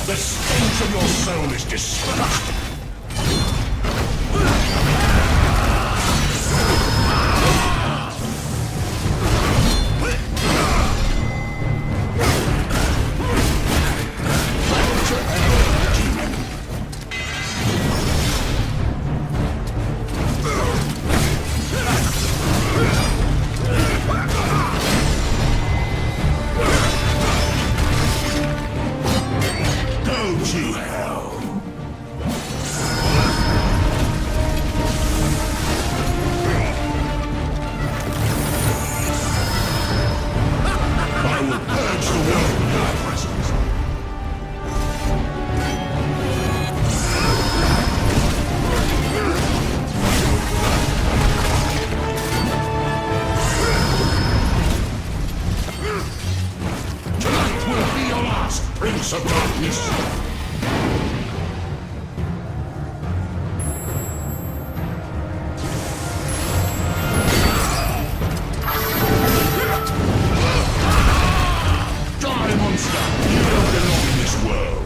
The stench of your soul is disgusting. Prince of Darkness! Die, monster! You don't belong in this world!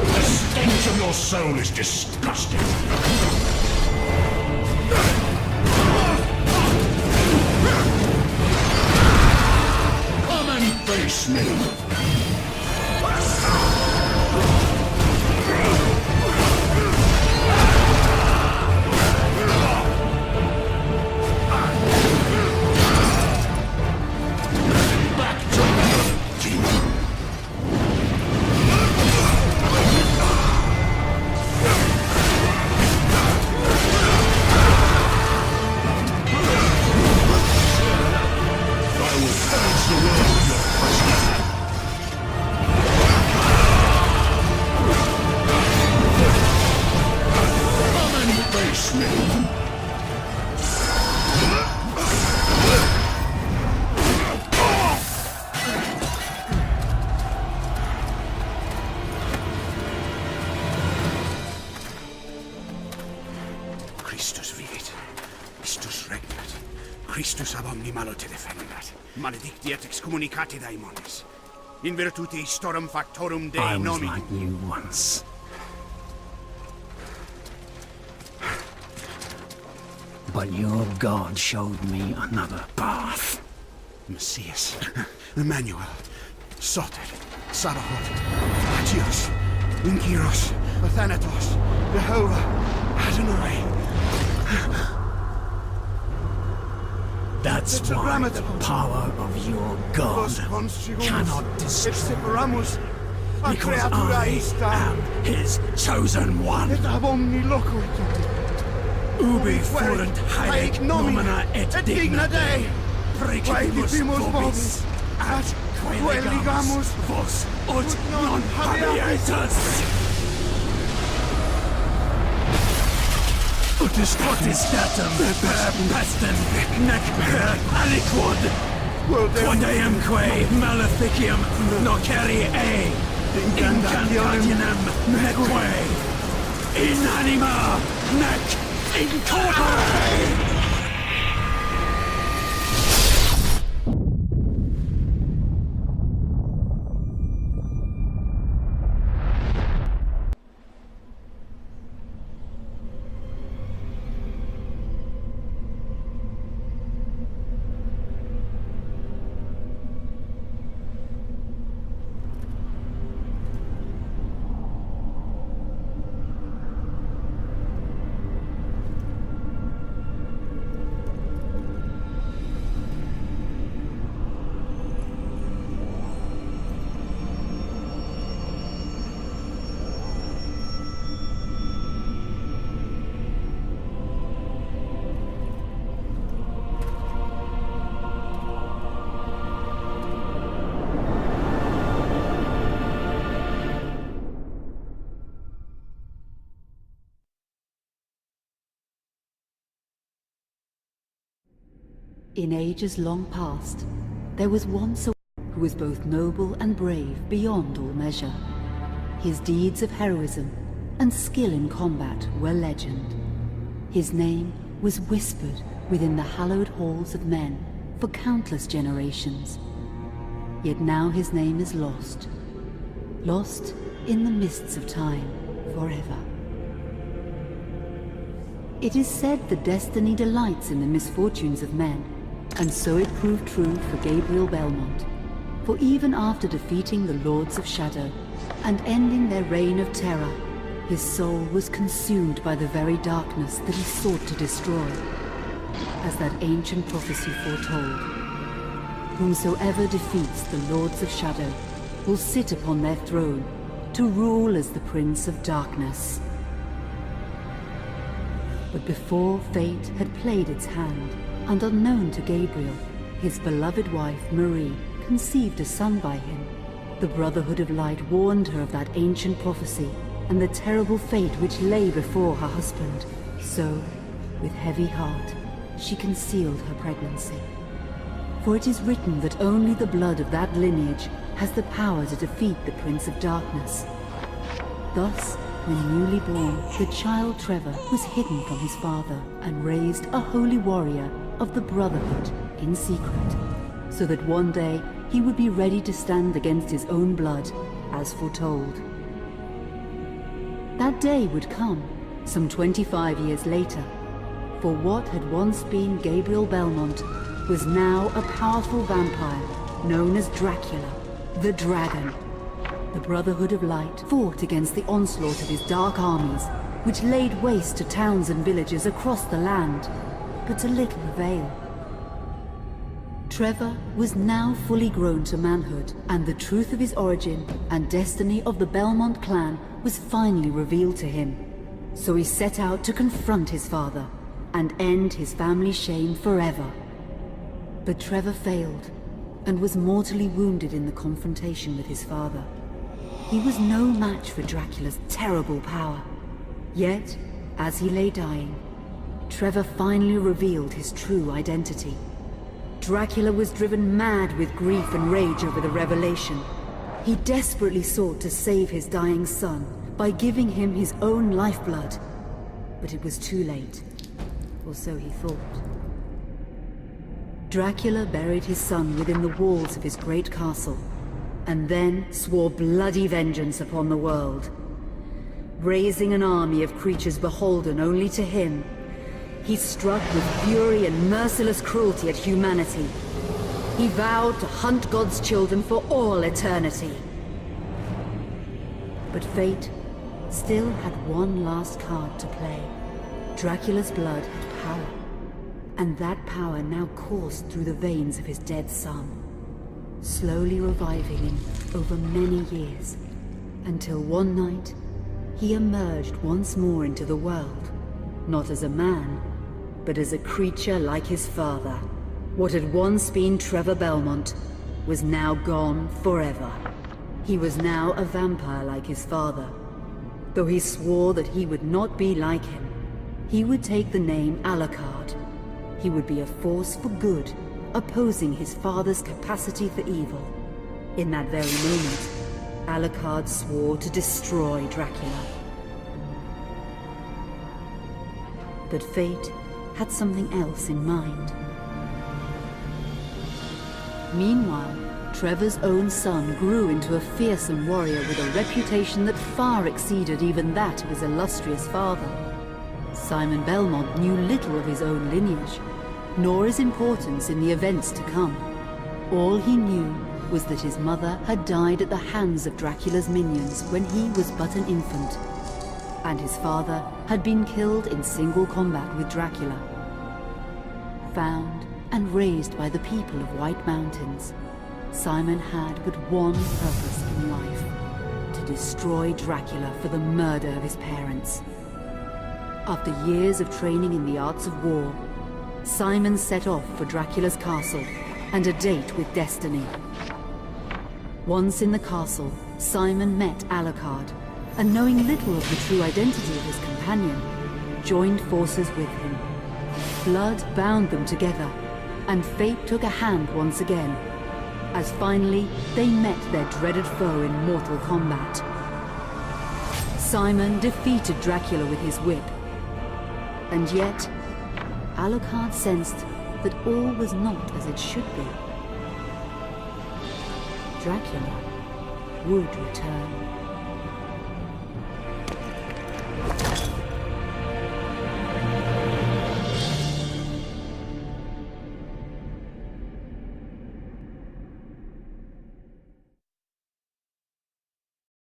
The stench of your soul is disgusting! Come and face me! Christus vivit, Christus regnat, Christus ab omni malo te defendat, maledicti et excommunicati daemones, in virtute storum factorum Dei I was nomi. like you once. But your God showed me another path. Messias, Emmanuel, Soter, Sabaoth, Agios, Inkyros, Athanatos, Jehovah, Adonai. That's why the power of your God cannot destroy. Because I am his chosen one. Ubi fuerunt haec nomina et digna Dei, praecipimus vobis, ad quae legamus vos ut non habietas. Ut potestatem per pestem nec per aliquod, quod eamque maleficium nocere incantationem neque, in anima nec in corpore. In ages long past, there was once a who was both noble and brave beyond all measure. His deeds of heroism and skill in combat were legend. His name was whispered within the hallowed halls of men for countless generations. Yet now his name is lost. Lost in the mists of time forever. It is said that destiny delights in the misfortunes of men, and so it proved true for Gabriel Belmont. For even after defeating the Lords of Shadow and ending their reign of terror, his soul was consumed by the very darkness that he sought to destroy. As that ancient prophecy foretold, whomsoever defeats the Lords of Shadow will sit upon their throne to rule as the Prince of Darkness. But before fate had played its hand, and unknown to Gabriel, his beloved wife Marie conceived a son by him. The Brotherhood of Light warned her of that ancient prophecy and the terrible fate which lay before her husband. So, with heavy heart, she concealed her pregnancy. For it is written that only the blood of that lineage has the power to defeat the Prince of Darkness. Thus, when newly born, the child Trevor was hidden from his father and raised a holy warrior of the Brotherhood in secret, so that one day he would be ready to stand against his own blood, as foretold. That day would come, some 25 years later, for what had once been Gabriel Belmont was now a powerful vampire known as Dracula, the Dragon. The Brotherhood of Light fought against the onslaught of his dark armies, which laid waste to towns and villages across the land, but to little avail. Trevor was now fully grown to manhood, and the truth of his origin and destiny of the Belmont clan was finally revealed to him. So he set out to confront his father and end his family's shame forever. But Trevor failed and was mortally wounded in the confrontation with his father. He was no match for Dracula's terrible power. Yet, as he lay dying, Trevor finally revealed his true identity. Dracula was driven mad with grief and rage over the revelation. He desperately sought to save his dying son by giving him his own lifeblood. But it was too late, or so he thought. Dracula buried his son within the walls of his great castle, and then swore bloody vengeance upon the world. Raising an army of creatures beholden only to him, he struck with fury and merciless cruelty at humanity. He vowed to hunt God's children for all eternity. But fate still had one last card to play. Dracula's blood had power, and that power now coursed through the veins of his dead son, slowly reviving him over many years, until one night he emerged once more into the world, not as a man, but as a creature like his father. What had once been Trevor Belmont was now gone forever. He was now a vampire like his father. Though he swore that he would not be like him, he would take the name Alucard. He would be a force for good, opposing his father's capacity for evil. In that very moment, Alucard swore to destroy Dracula. But fate had something else in mind. Meanwhile, Trevor's own son grew into a fearsome warrior with a reputation that far exceeded even that of his illustrious father. Simon Belmont knew little of his own lineage, nor his importance in the events to come. All he knew was that his mother had died at the hands of Dracula's minions when he was but an infant, and his father had been killed in single combat with Dracula. Found and raised by the people of White Mountains, Simon had but one purpose in life: to destroy Dracula for the murder of his parents. After years of training in the arts of war, Simon set off for Dracula's castle and a date with destiny. Once in the castle, Simon met Alucard, and knowing little of the true identity of his companion, joined forces with him. Blood bound them together, and fate took a hand once again, as finally they met their dreaded foe in mortal combat. Simon defeated Dracula with his whip, and yet Alucard sensed that all was not as it should be. Dracula would return.